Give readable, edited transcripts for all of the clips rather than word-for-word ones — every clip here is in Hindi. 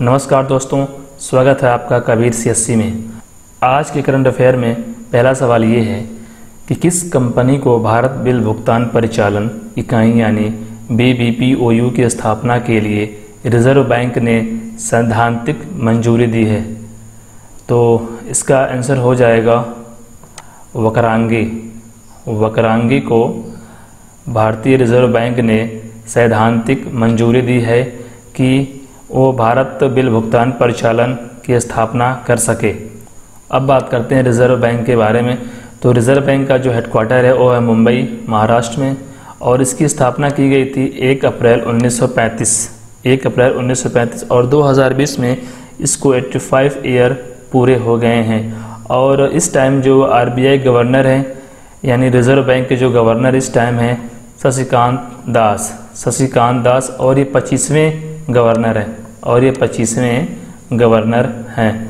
नमस्कार दोस्तों, स्वागत है आपका कबीर CSC में। आज के करंट अफेयर में पहला सवाल ये है कि किस कंपनी को भारत बिल भुगतान परिचालन इकाई यानी BBPOU की स्थापना के लिए रिजर्व बैंक ने सैद्धांतिक मंजूरी दी है। तो इसका आंसर हो जाएगा वक्रांगी। वक्रांगी को भारतीय रिजर्व बैंक ने सैद्धांतिक मंजूरी दी है कि वो भारत बिल भुगतान परिचालन की स्थापना कर सके। अब बात करते हैं रिजर्व बैंक के बारे में। तो रिजर्व बैंक का जो हेडक्वार्टर है वो है मुंबई, महाराष्ट्र में, और इसकी स्थापना की गई थी 1 अप्रैल 1935 और 2020 में इसको 85 ईयर पूरे हो गए हैं। और इस टाइम जो RBI गवर्नर हैं यानी रिजर्व बैंक के जो गवर्नर इस टाइम हैं शशिकांत दास और ये 25वें गवर्नर हैं।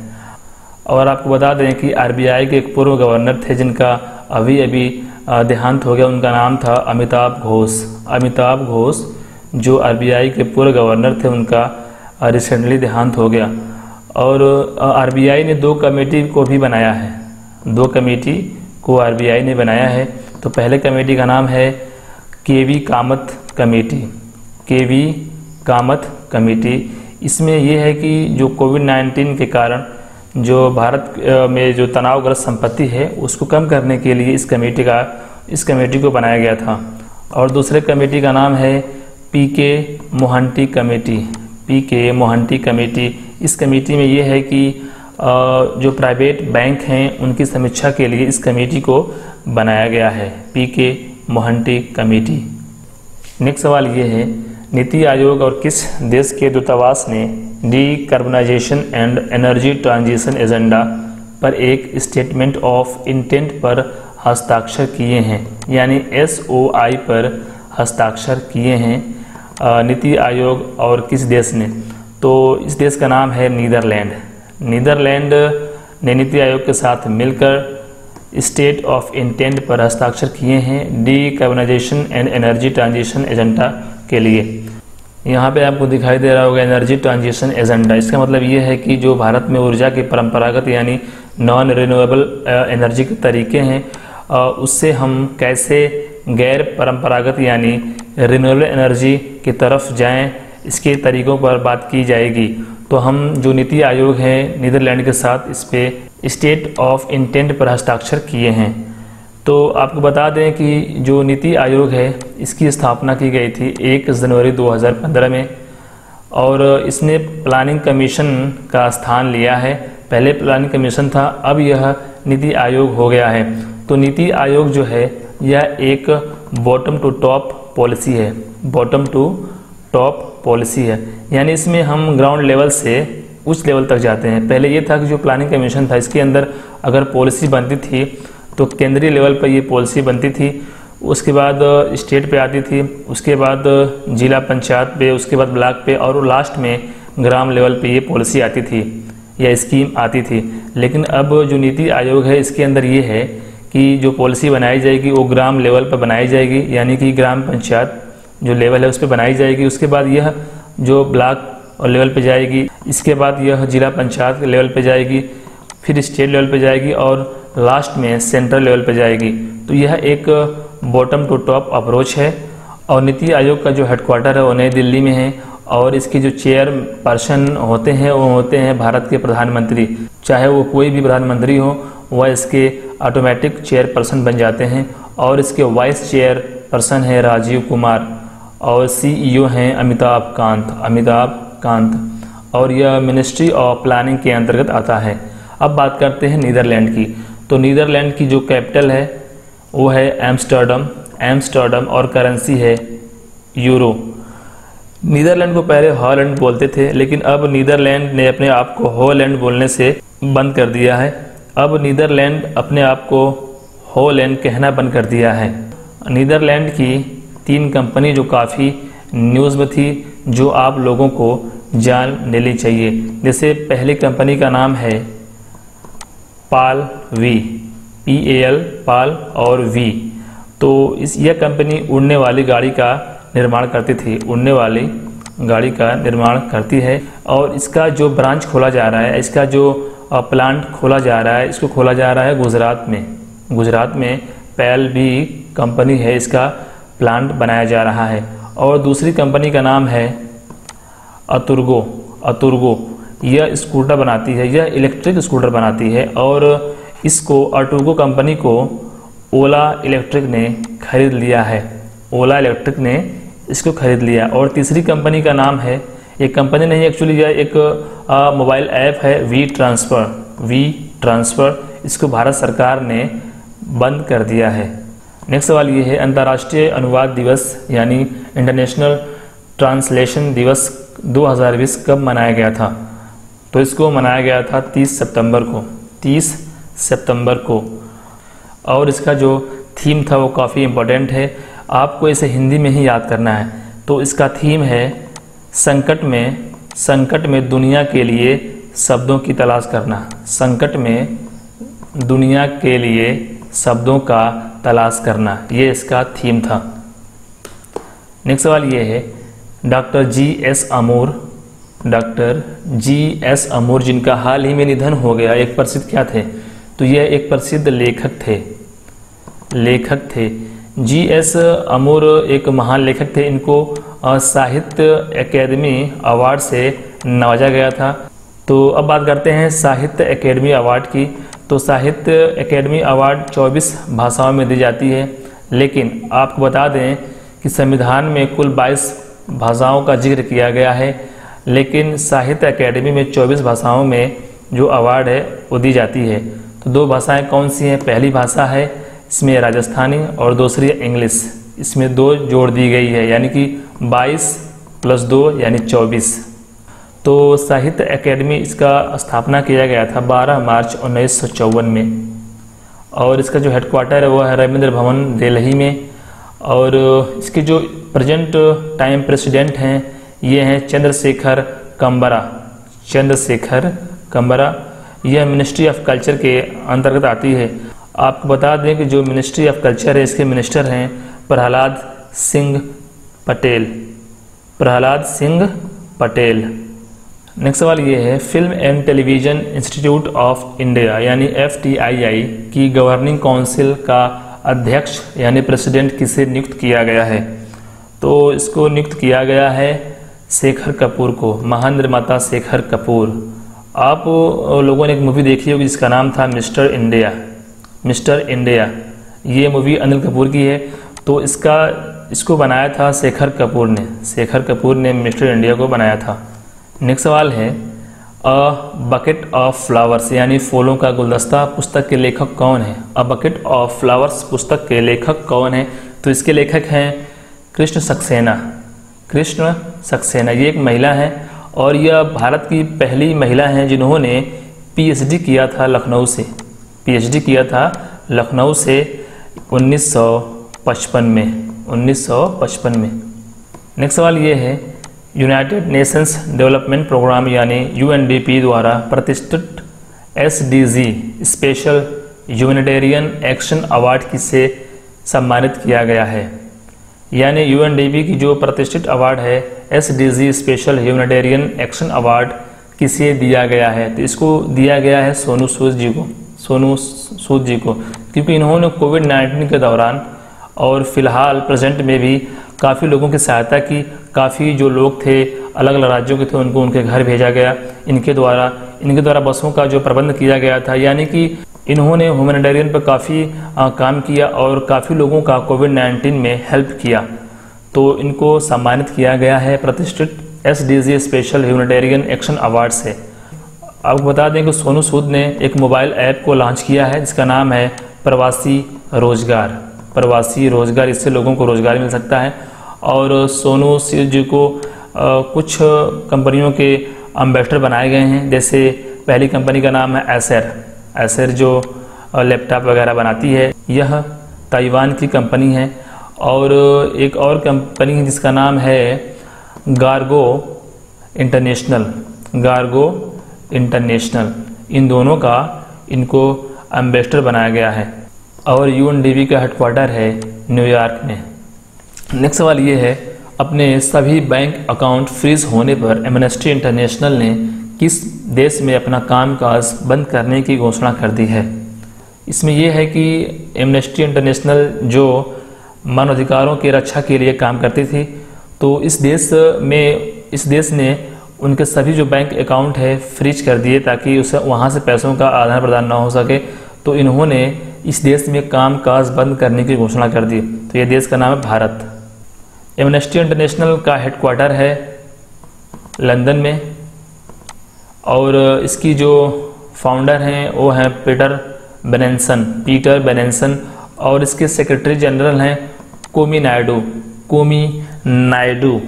और आपको बता दें कि RBI के एक पूर्व गवर्नर थे जिनका अभी देहांत हो गया। उनका नाम था अमिताभ घोष जो RBI के पूर्व गवर्नर थे, उनका रिसेंटली देहांत हो गया। और RBI ने 2 कमेटी को भी बनाया है। 2 कमेटी को RBI ने बनाया है। तो पहले कमेटी का नाम है KV कामत कमेटी। इसमें यह है कि जो कोविड-19 के कारण जो भारत में जो तनावग्रस्त संपत्ति है उसको कम करने के लिए इस कमेटी को बनाया गया था। और दूसरे कमेटी का नाम है PK मोहंती कमेटी। इस कमेटी में ये है कि जो प्राइवेट बैंक हैं उनकी समीक्षा के लिए इस कमेटी को बनाया गया है, PK मोहंती कमेटी। नेक्स्ट सवाल ये है, नीति आयोग और किस देश के दूतावास ने decarbonisation and energy transition agenda पर एक स्टेटमेंट ऑफ इंटेंट पर हस्ताक्षर किए हैं, यानी SOI पर हस्ताक्षर किए हैं नीति आयोग और किस देश ने? तो इस देश का नाम है नीदरलैंड ने नीति आयोग के साथ मिलकर स्टेट ऑफ इंटेंट पर हस्ताक्षर किए हैं decarbonisation and energy transition agenda के लिए। यहाँ पे आपको दिखाई दे रहा होगा एनर्जी ट्रांजिशन एजेंडा। इसका मतलब ये है कि जो भारत में ऊर्जा के परंपरागत यानी नॉन रिन्यूएबल एनर्जी के तरीके हैं उससे हम कैसे गैर परंपरागत यानी रिन्यूएबल एनर्जी की तरफ जाएं, इसके तरीक़ों पर बात की जाएगी। तो हम जो नीति आयोग है नीदरलैंड के साथ इस पे स्टेट ऑफ इंटेंट पर हस्ताक्षर किए हैं। तो आपको बता दें कि जो नीति आयोग है इसकी स्थापना की गई थी 1 जनवरी 2015 में और इसने प्लानिंग कमीशन का स्थान लिया है। पहले प्लानिंग कमीशन था, अब यह नीति आयोग हो गया है। तो नीति आयोग जो है यह एक बॉटम टू टॉप पॉलिसी है, यानी इसमें हम ग्राउंड लेवल से उच्च लेवल तक जाते हैं। पहले ये था कि जो प्लानिंग कमीशन था इसके अंदर अगर पॉलिसी बनती थी तो केंद्रीय लेवल पर ये पॉलिसी बनती थी, उसके बाद स्टेट पे आती थी, उसके बाद जिला पंचायत पे, उसके बाद ब्लॉक पे और लास्ट में ग्राम लेवल पे ये पॉलिसी आती थी या स्कीम आती थी। लेकिन अब जो नीति आयोग है इसके अंदर ये है कि जो पॉलिसी बनाई जाएगी वो ग्राम लेवल पर बनाई जाएगी, यानी कि ग्राम पंचायत जो लेवल है उस पर बनाई जाएगी। उसके बाद यह जो ब्लॉक और लेवल पे जाएगी, इसके बाद यह जिला पंचायत लेवल पे जाएगी, फिर स्टेट लेवल पे जाएगी और लास्ट में सेंट्रल लेवल पे जाएगी। तो यह एक बॉटम टू टॉप अप्रोच है। और नीति आयोग का जो हेडक्वार्टर है वो नई दिल्ली में है और इसके जो चेयर पर्सन होते हैं वो होते हैं भारत के प्रधानमंत्री। चाहे वो कोई भी प्रधानमंत्री हो वह इसके ऑटोमेटिक चेयर पर्सन बन जाते हैं। और इसके वाइस चेयर पर्सन है राजीव कुमार और CEO हैं अमिताभ कांत और यह मिनिस्ट्री ऑफ प्लानिंग के अंतर्गत आता है। अब बात करते हैं नीदरलैंड की। तो नीदरलैंड की जो कैपिटल है वो है एम्स्टर्डम और करेंसी है यूरो। नीदरलैंड को पहले हॉलैंड बोलते थे, लेकिन अब नीदरलैंड ने अपने आप को हॉलैंड बोलने से बंद कर दिया है। अब नीदरलैंड अपने आप को हॉलैंड कहना बंद कर दिया है। नीदरलैंड की 3 कंपनी जो काफ़ी न्यूज़ में थी, जो आप लोगों को जान लेनी चाहिए। जैसे पहली कंपनी का नाम है पाल पाल और वी। तो यह कंपनी उड़ने वाली गाड़ी का निर्माण करती थी, उड़ने वाली गाड़ी का निर्माण करती है। और इसका जो ब्रांच खोला जा रहा है, इसका जो प्लांट खोला जा रहा है, इसको खोला जा रहा है गुजरात में। गुजरात में PLB कंपनी है, इसका प्लांट बनाया जा रहा है। और दूसरी कंपनी का नाम है अतुर्गो। अतुर्गो यह स्कूटर बनाती है, यह इलेक्ट्रिक स्कूटर बनाती है। और इसको अतुर्गो कंपनी को ओला इलेक्ट्रिक ने खरीद लिया है। ओला इलेक्ट्रिक ने इसको खरीद लिया। और तीसरी कंपनी का नाम है, एक कंपनी नहीं एक्चुअली, यह एक मोबाइल ऐप है, वी ट्रांसफ़र। इसको भारत सरकार ने बंद कर दिया है। नेक्स्ट सवाल ये है, अंतर्राष्ट्रीय अनुवाद दिवस यानी इंटरनेशनल ट्रांसलेशन दिवस 2020 कब मनाया गया था? तो इसको मनाया गया था 30 सितंबर को, 30 सितंबर को। और इसका जो थीम था वो काफ़ी इम्पोर्टेंट है, आपको इसे हिंदी में ही याद करना है। तो इसका थीम है संकट में दुनिया के लिए शब्दों की तलाश करना। संकट में दुनिया के लिए शब्दों का तलाश करना, ये इसका थीम था। नेक्स्ट सवाल ये है, डॉक्टर जी.एस. अमूर जिनका हाल ही में निधन हो गया, एक प्रसिद्ध क्या थे? तो यह एक प्रसिद्ध लेखक थे। जी.एस. अमूर एक महान लेखक थे। इनको साहित्य अकेडमी अवार्ड से नवाजा गया था। तो अब बात करते हैं साहित्य अकेडमी अवार्ड की। तो साहित्य अकेडमी अवार्ड 24 भाषाओं में दी जाती है, लेकिन आपको बता दें कि संविधान में कुल 22 भाषाओं का जिक्र किया गया है, लेकिन साहित्य अकेडमी में 24 भाषाओं में जो अवार्ड है वो दी जाती है। तो 2 भाषाएं कौन सी हैं? पहली भाषा है इसमें राजस्थानी और दूसरी है इंग्लिश। इसमें 2 जोड़ दी गई है, यानी कि 22 + 2 यानी 24। तो साहित्य अकेडमी इसका स्थापना किया गया था 12 मार्च 1954 में। और इसका जो हेडक्वार्टर है वो है रविंद्र भवन दिल्ली में। और इसके जो प्रेजेंट टाइम प्रेसिडेंट हैं ये हैं चंद्रशेखर कंबरा। यह मिनिस्ट्री ऑफ कल्चर के अंतर्गत आती है। आपको बता दें कि जो मिनिस्ट्री ऑफ कल्चर है इसके मिनिस्टर हैं प्रहलाद सिंह पटेल। नेक्स्ट सवाल ये है, film and television institute of India यानी FTII की गवर्निंग काउंसिल का अध्यक्ष यानी प्रेसिडेंट किसे नियुक्त किया गया है? तो इसको नियुक्त किया गया है शेखर कपूर को, महान निर्माता शेखर कपूर। आप लोगों ने एक मूवी देखी होगी जिसका नाम था मिस्टर इंडिया। ये मूवी अनिल कपूर की है। तो इसको बनाया था शेखर कपूर ने मिस्टर इंडिया को बनाया था। नेक्स्ट सवाल है, अ बकेट ऑफ फ्लावर्स यानी फूलों का गुलदस्ता पुस्तक के लेखक कौन है? अ बकेट ऑफ फ्लावर्स पुस्तक के लेखक कौन है? तो इसके लेखक हैं कृष्ण सक्सेना। ये एक महिला है और यह भारत की पहली महिला हैं जिन्होंने PhD किया था लखनऊ से। 1955 में। नेक्स्ट सवाल ये है, यूनाइटेड नेशंस डेवलपमेंट प्रोग्राम यानी UNDP द्वारा प्रतिष्ठित SDG special humanitarian action award किसे सम्मानित किया गया है? यानी UNDP की जो प्रतिष्ठित अवार्ड है SDG special humanitarian action award किसे दिया गया है? तो इसको दिया गया है सोनू सूद जी को, क्योंकि इन्होंने कोविड-19 के दौरान और फिलहाल प्रेजेंट में भी काफ़ी लोगों की सहायता की। काफ़ी जो लोग थे अलग अलग राज्यों के थे उनको उनके घर भेजा गया। इनके द्वारा बसों का जो प्रबंध किया गया था, यानी कि इन्होंने ह्यूमैनिटेरियन पर काफ़ी काम किया और काफ़ी लोगों का कोविड-19 में हेल्प किया। तो इनको सम्मानित किया गया है प्रतिष्ठित SDG special humanitarian action award से। आपको बता दें कि सोनू सूद ने एक मोबाइल ऐप को लॉन्च किया है जिसका नाम है प्रवासी रोजगार। इससे लोगों को रोजगार मिल सकता है। और सोनू सूद जी को कुछ कंपनियों के एम्बेसडर बनाए गए हैं। जैसे पहली कंपनी का नाम है एसर जो लैपटॉप वगैरह बनाती है, यह ताइवान की कंपनी है। और एक और कंपनी है जिसका नाम है गार्गो इंटरनेशनल। इन दोनों का इनको एम्बेसडर बनाया गया है। और UNDP का हेडक्वार्टर है न्यूयॉर्क में। नेक्स्ट सवाल ये है, अपने सभी बैंक अकाउंट फ्रीज होने पर एमनेस्टी इंटरनेशनल ने किस देश में अपना कामकाज बंद करने की घोषणा कर दी है? इसमें यह है कि एमनेस्टी इंटरनेशनल जो मानवाधिकारों की रक्षा के लिए काम करती थी, तो इस देश ने उनके सभी जो बैंक अकाउंट है फ्रीज कर दिए ताकि उसे वहाँ से पैसों का आदान प्रदान ना हो सके। तो इन्होंने इस देश में कामकाज बंद करने की घोषणा कर दी। तो ये देश का नाम है भारत। एमनेस्टी इंटरनेशनल का हेडक्वार्टर है लंदन में और इसकी जो फाउंडर हैं वो हैं पीटर बेनेंसन और इसके सेक्रेटरी जनरल हैं कोमी नायडू।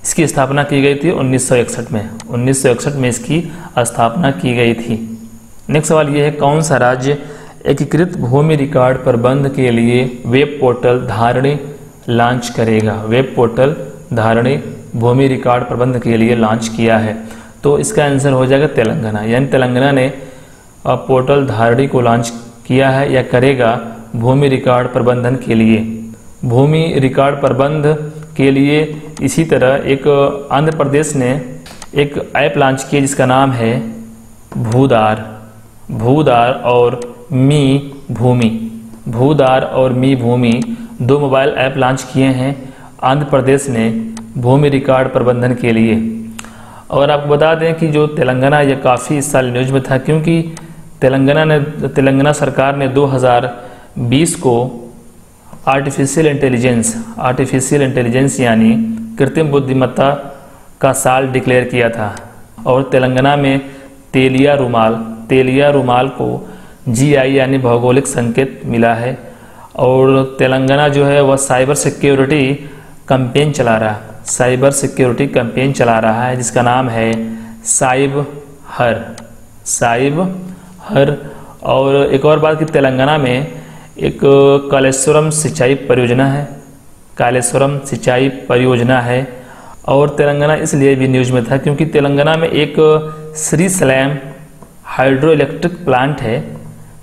इसकी स्थापना की गई थी 1961 में इसकी स्थापना की गई थी। नेक्स्ट सवाल ये है, कौन सा राज्य एकीकृत भूमि रिकॉर्ड प्रबंध के लिए वेब पोर्टल धारणी लॉन्च करेगा? वेब पोर्टल धारणी भूमि रिकॉर्ड प्रबंध के लिए लॉन्च किया है। तो इसका आंसर हो जाएगा तेलंगाना। यानी तेलंगाना ने पोर्टल धारणी को लॉन्च किया है या करेगा भूमि रिकॉर्ड प्रबंधन के लिए। भूमि रिकॉर्ड प्रबंध के लिए इसी तरह एक आंध्र प्रदेश ने एक ऐप लॉन्च किया जिसका नाम है भूदार और मी भूमि। दो मोबाइल ऐप लॉन्च किए हैं आंध्र प्रदेश ने भूमि रिकॉर्ड प्रबंधन के लिए। और आपको बता दें कि जो तेलंगाना ये काफ़ी इस साल न्यूज में था, क्योंकि तेलंगाना सरकार ने 2020 को आर्टिफिशियल इंटेलिजेंस यानी कृत्रिम बुद्धिमत्ता का साल डिक्लेयर किया था। और तेलंगाना में तेलिया रुमाल को GI यानी भौगोलिक संकेत मिला है। और तेलंगाना जो है वह साइबर सिक्योरिटी कैंपेन चला रहा है जिसका नाम है साइब हर। और एक और बात कि तेलंगाना में एक कालेश्वरम सिंचाई परियोजना है। और तेलंगाना इसलिए भी न्यूज में था क्योंकि तेलंगाना में एक श्री सलैम हाइड्रो इलेक्ट्रिक प्लांट है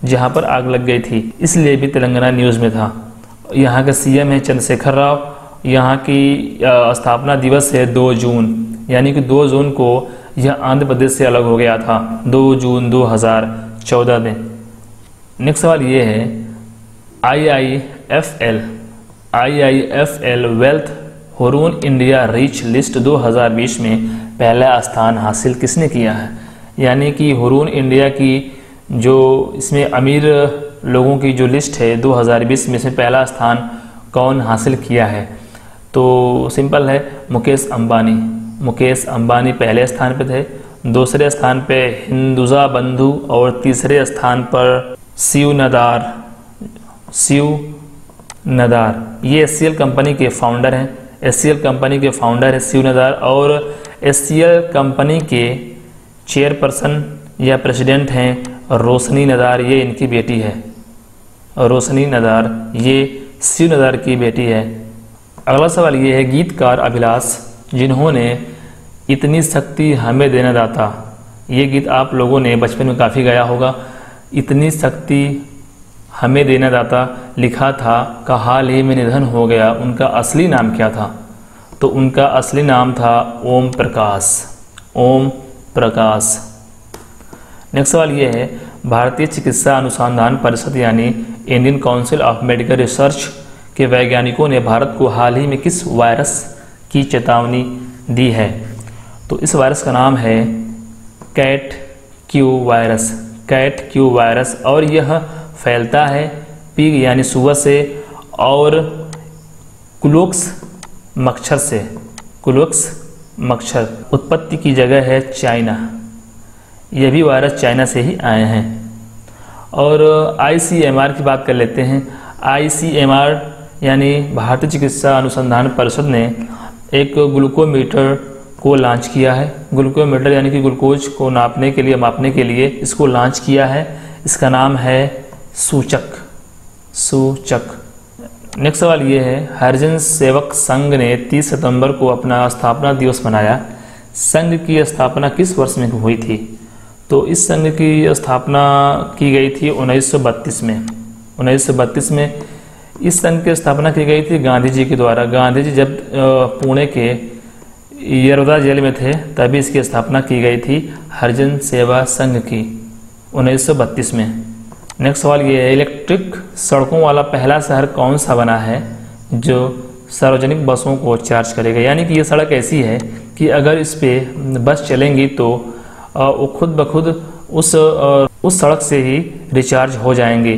जहां पर आग लग गई थी, इसलिए भी तेलंगाना न्यूज़ में था। यहाँ के CM है चंद्रशेखर राव। यहाँ की स्थापना दिवस है 2 जून, यानी कि 2 जून को यह आंध्र प्रदेश से अलग हो गया था 2 जून 2014 में। नेक्स्ट सवाल ये है, IIFL wealth Hurun India rich list 2020 में पहला स्थान हासिल किसने किया है? यानी कि हुरून इंडिया की जो इसमें अमीर लोगों की जो लिस्ट है 2020 में से पहला स्थान कौन हासिल किया है? तो सिंपल है, मुकेश अंबानी पहले स्थान पे थे, दूसरे स्थान पे हिंदुजा बंधु और तीसरे स्थान पर शिव नदार। ये SCL कंपनी के फाउंडर हैं। SCL कंपनी के फाउंडर है शिव नदार और SCL कंपनी के चेयरपर्सन या प्रेसिडेंट हैं रोशनी नदार। ये इनकी बेटी है, रोशनी नदार, ये शिव नदार की बेटी है। अगला सवाल ये है, गीतकार अभिलाष जिन्होंने इतनी शक्ति हमें देना दाता, ये गीत आप लोगों ने बचपन में काफ़ी गाया होगा। इतनी शक्ति हमें देना दाता लिखा था का हाल ही में निधन हो गया, उनका असली नाम क्या था? तो उनका असली नाम था ओम प्रकाश। नेक्स्ट सवाल ये है, भारतीय चिकित्सा अनुसंधान परिषद यानी Indian council of medical research के वैज्ञानिकों ने भारत को हाल ही में किस वायरस की चेतावनी दी है? तो इस वायरस का नाम है कैट क्यू वायरस और यह फैलता है पिग यानी सुअर से और कुलोक्स मच्छर। उत्पत्ति की जगह है चाइना। यह भी वायरस चाइना से ही आए हैं। और ICMR की बात कर लेते हैं। ICMR यानी भारतीय चिकित्सा अनुसंधान परिषद ने एक ग्लूकोमीटर को लॉन्च किया है। ग्लूकोमीटर यानी कि ग्लूकोज को मापने के लिए इसको लॉन्च किया है। इसका नाम है सूचक। नेक्स्ट सवाल ये है, हरिजन सेवक संघ ने 30 सितंबर को अपना स्थापना दिवस मनाया। संघ की स्थापना किस वर्ष में हुई थी? तो इस संघ की स्थापना की गई थी 1932 में। इस संघ की स्थापना की गई थी गांधी जी के द्वारा। गांधी जी जब पुणे के यरवदा जेल में थे तभी इसकी स्थापना की गई थी हरिजन सेवा संघ की 1932 में। नेक्स्ट सवाल ये है, इलेक्ट्रिक सड़कों वाला पहला शहर कौन सा बना है जो सार्वजनिक बसों को चार्ज करेगा। यानी कि ये सड़क ऐसी है कि अगर इस पे बस चलेंगी तो वो खुद ब खुद उस सड़क से ही रिचार्ज हो जाएंगे।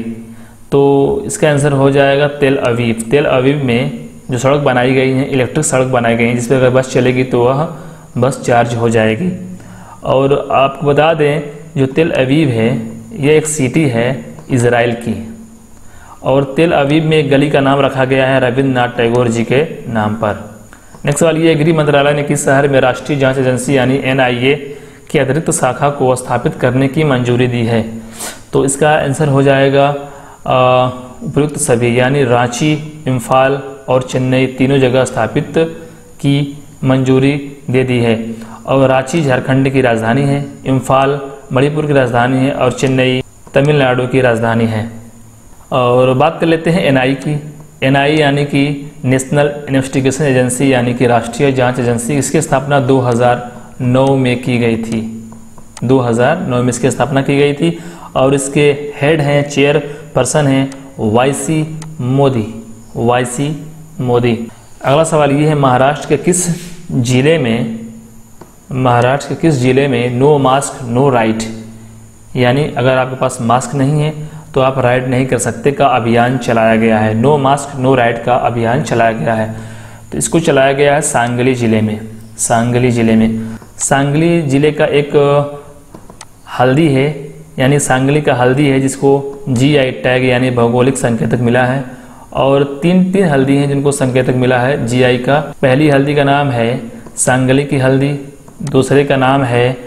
तो इसका आंसर हो जाएगा तेल अवीव। तेल अवीव में जो सड़क बनाई गई है, इलेक्ट्रिक सड़क बनाई गई है जिस पर अगर बस चलेगी तो वह बस चार्ज हो जाएगी। और आपको बता दें जो तेल अवीव है ये एक सिटी है इजराइल की, और तेल अवीव में एक गली का नाम रखा गया है रविंद्रनाथ टैगोर जी के नाम पर। नेक्स्ट सवाल ये, गृह मंत्रालय ने किस शहर में राष्ट्रीय जांच एजेंसी यानी NIA की अतिरिक्त शाखा को स्थापित करने की मंजूरी दी है। तो इसका आंसर हो जाएगा उपयुक्त सभी, यानी रांची, इम्फाल और चेन्नई तीनों जगह स्थापित की मंजूरी दे दी है। और रांची झारखंड की राजधानी है, इम्फाल मणिपुर की राजधानी है और चेन्नई तमिलनाडु की राजधानी है। और बात कर लेते हैं NIA की। NIA यानी कि नेशनल इन्वेस्टिगेशन एजेंसी यानी कि राष्ट्रीय जांच एजेंसी। इसकी स्थापना 2009 में की गई थी। 2009 में इसकी स्थापना की गई थी और इसके हेड हैं, चेयरपर्सन हैं YC मोदी। YC मोदी। अगला सवाल ये है, महाराष्ट्र के किस जिले में नो मास्क नो राइड, यानी अगर आपके पास मास्क नहीं है तो आप राइड नहीं कर सकते का अभियान चलाया गया है। नो मास्क नो राइड का अभियान चलाया गया है। तो इसको चलाया गया है सांगली जिले में। सांगली जिले का एक हल्दी है, यानी सांगली का हल्दी है जिसको GI टैग यानी भौगोलिक संकेतक मिला है। और तीन हल्दी हैं जिनको संकेतक मिला है GI का। पहली हल्दी का नाम है सांगली की हल्दी, दूसरे का नाम है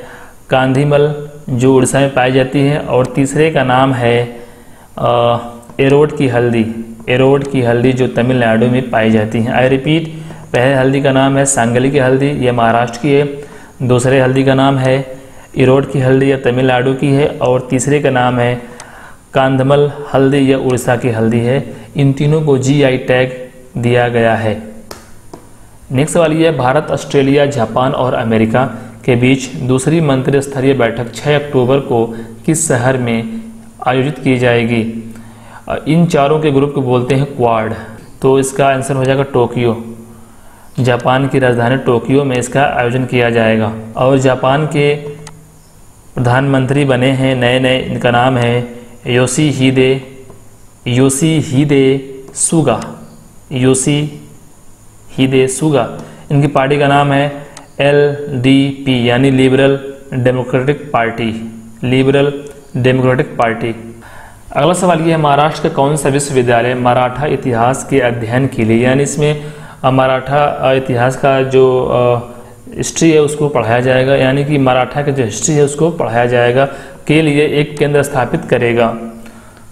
कांधीमल जो उड़ीसा में पाई जाती है, और तीसरे का नाम है एरोड की हल्दी जो तमिलनाडु में पाई जाती है। आई रिपीट, पहले हल्दी का नाम है सांगली की हल्दी, यह महाराष्ट्र की है। दूसरे हल्दी का नाम है एरोड की हल्दी, यह तमिलनाडु की है। और तीसरे का नाम है कांधमल हल्दी, यह उड़ीसा की हल्दी है। इन तीनों को GI टैग दिया गया है। नेक्स्ट सवाल ये है, भारत, ऑस्ट्रेलिया, जापान और अमेरिका के बीच दूसरी मंत्री स्तरीय बैठक 6 अक्टूबर को किस शहर में आयोजित की जाएगी। इन चारों के ग्रुप को बोलते हैं क्वाड। तो इसका आंसर हो जाएगा टोक्यो। जापान की राजधानी टोक्यो में इसका आयोजन किया जाएगा। और जापान के प्रधानमंत्री बने हैं नए, इनका नाम है योशिहिदे सुगा। इनकी पार्टी का नाम है LDP यानी लिबरल डेमोक्रेटिक पार्टी। अगला सवाल ये है, महाराष्ट्र का कौन सा विश्वविद्यालय मराठा इतिहास के अध्ययन के लिए, यानी इसमें मराठा इतिहास का जो हिस्ट्री है उसको पढ़ाया जाएगा, यानी कि मराठा की जो हिस्ट्री है उसको पढ़ाया जाएगा के लिए एक केंद्र स्थापित करेगा।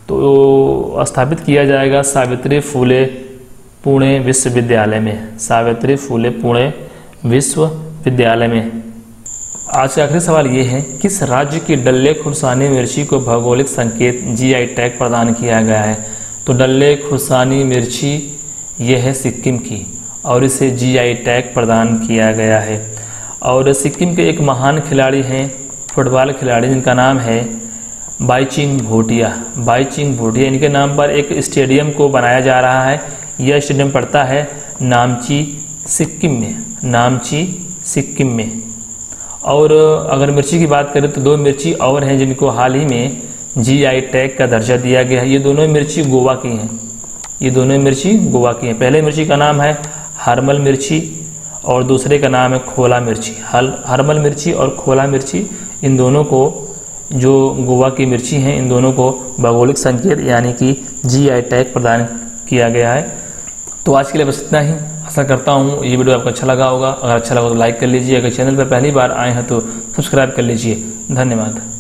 तो स्थापित किया जाएगा सावित्री फुले पुणे विश्वविद्यालय में। सावित्री फुले पुणे विश्वविद्यालय में। आज का आखिरी सवाल ये है, किस राज्य की डल्ले खुर्सानी मिर्ची को भौगोलिक संकेत GI टैग प्रदान किया गया है। तो डल्ले खुर्सानी मिर्ची ये है सिक्किम की और इसे GI टैग प्रदान किया गया है। और सिक्किम के एक महान खिलाड़ी हैं, फुटबॉल खिलाड़ी, जिनका नाम है बाईचिंग भूटिया। इनके नाम पर एक स्टेडियम को बनाया जा रहा है। यह स्टेडियम पड़ता है नामची सिक्किम में। और अगर मिर्ची की बात करें तो 2 मिर्ची और हैं जिनको हाल ही में GI टैग का दर्जा दिया गया है। ये दोनों मिर्ची गोवा की हैं। पहले मिर्ची का नाम है हरमल मिर्ची और दूसरे का नाम है खोला मिर्ची। हरमल मिर्ची और खोला मिर्ची, इन दोनों को जो गोवा की मिर्ची हैं, इन दोनों को भौगोलिक संकेत यानी कि GI टैग प्रदान किया गया है। तो आज के लिए बस इतना ही। आशा करता हूँ ये वीडियो आपको अच्छा लगा होगा। अगर अच्छा लगा तो लाइक कर लीजिए। अगर चैनल पर पहली बार आए हैं तो सब्सक्राइब कर लीजिए। धन्यवाद।